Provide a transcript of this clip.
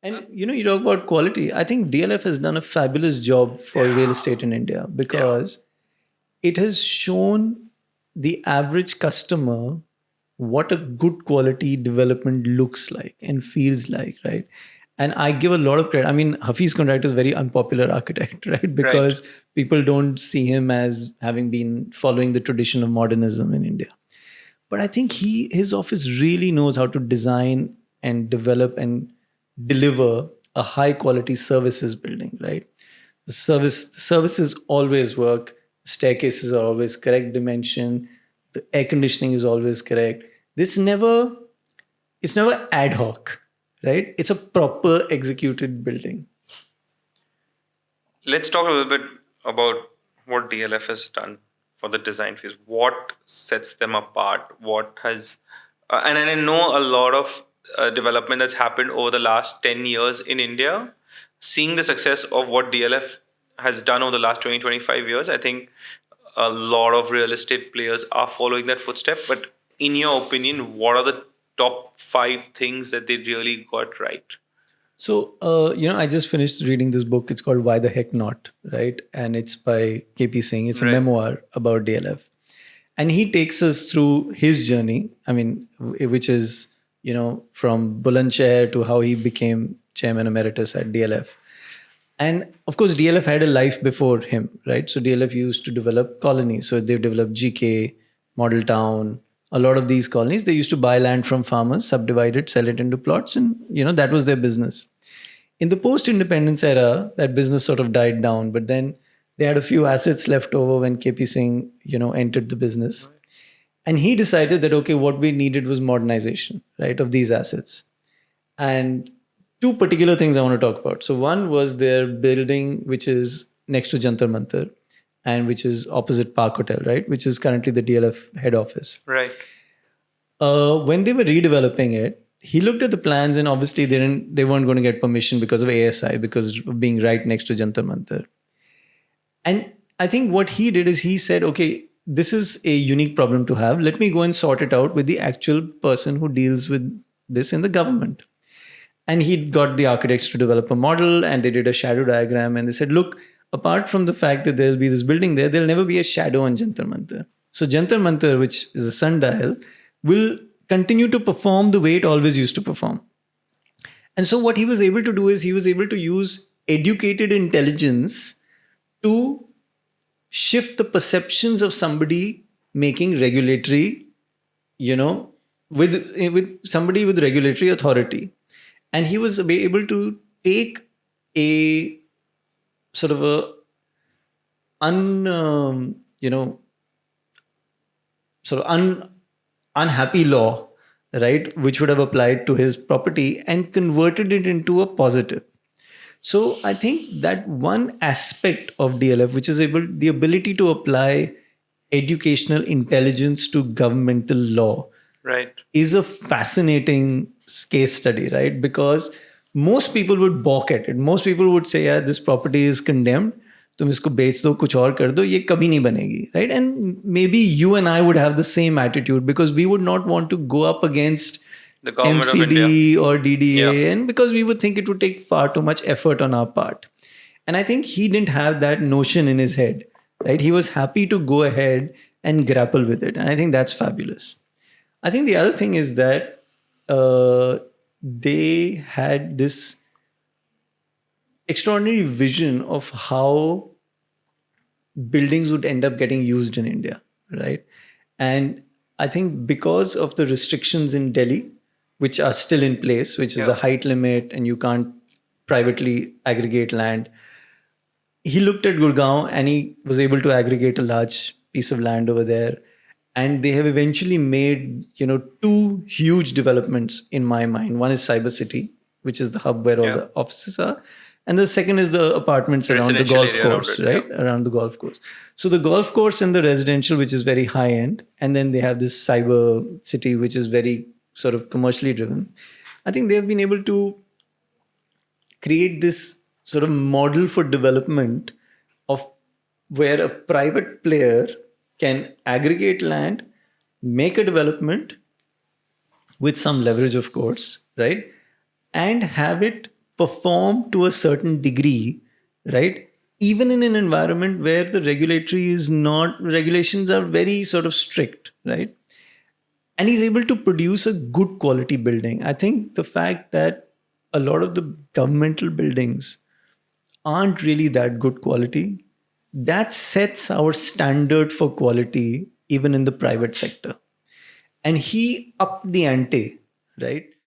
And you talk about quality. I think DLF has done a fabulous job for real estate in India because it has shown the average customer what a good quality development looks like and feels like, right? And I give a lot of credit. I mean, Hafiz Contract is a very unpopular architect, right? Because people don't see him as having been following the tradition of modernism in India. But I think his office really knows how to design and develop and deliver a high quality services building, right? The services always work. Staircases are always correct dimension. The air conditioning is always correct. It's never ad hoc, right? It's a proper executed building. Let's talk a little bit about what DLF has done for the design phase. What sets them apart? What has, and I know a lot of development that's happened over the last 10 years in India. Seeing the success of what DLF has done over the last 20, 25 years, I think a lot of real estate players are following that footstep. But in your opinion, what are the top 5 things that they really got right? So, I just finished reading this book. It's called Why the Heck Not, right? And it's by KP Singh. It's a memoir about DLF. And he takes us through his journey. I mean, which is, from Bulandshahr to how he became chairman emeritus at DLF. And of course, DLF had a life before him, right? So DLF used to develop colonies. So they've developed GK, Model Town, a lot of these colonies. They used to buy land from farmers, subdivide it, sell it into plots, and that was their business. In the post-independence era, that business sort of died down, but then they had a few assets left over when KP Singh, entered the business. And he decided that, okay, what we needed was modernization, right, of these assets. And two particular things I want to talk about. So one was their building, which is next to Jantar Mantar and which is opposite Park Hotel, right, which is currently the DLF head office. Right. When they were redeveloping it, he looked at the plans and obviously they weren't going to get permission because of ASI, because of being right next to Jantar Mantar. And I think what he did is he said, okay, this is a unique problem to have. Let me go and sort it out with the actual person who deals with this in the government. And he got the architects to develop a model and they did a shadow diagram. And they said, look, apart from the fact that there'll be this building there, there'll never be a shadow on Jantar Mantar. So Jantar Mantar, which is a sundial, will continue to perform the way it always used to perform. And so what he was able to do is he was able to use educated intelligence to shift the perceptions of somebody making regulatory, with somebody with regulatory authority. And he was able to take a sort of a unhappy law, right, which would have applied to his property and converted it into a positive. So I think that one aspect of DLF, which is the ability to apply educational intelligence to governmental law, right, is a fascinating case study, right? Because most people would balk at it. Most people would say, yeah, this property is condemned. तुम इसको बेच दो, कुछ और कर दो, ये कभी नहीं बनेगी, right? And maybe you and I would have the same attitude because we would not want to go up against the government MCD or DDA, and because we would think it would take far too much effort on our part. And I think he didn't have that notion in his head, right? He was happy to go ahead and grapple with it. And I think that's fabulous. I think the other thing is that they had this extraordinary vision of how buildings would end up getting used in India, right? And I think because of the restrictions in Delhi, which are still in place, which is the height limit and you can't privately aggregate land, he looked at Gurgaon and he was able to aggregate a large piece of land over there. And they have eventually made, two huge developments in my mind. One is Cyber City, which is the hub where all the offices are. And the second is the apartments around the golf course, right? Around the golf course. So the golf course and the residential, which is very high end. And then they have this Cyber City, which is very sort of commercially driven. I think they have been able to create this sort of model for development of where a private player can aggregate land, make a development with some leverage, of course, right? And have it perform to a certain degree, right? Even in an environment where the regulatory is not, regulations are very sort of strict, right? And he's able to produce a good quality building. I think the fact that a lot of the governmental buildings aren't really that good quality, that sets our standard for quality even in the private sector. And he upped the ante, right?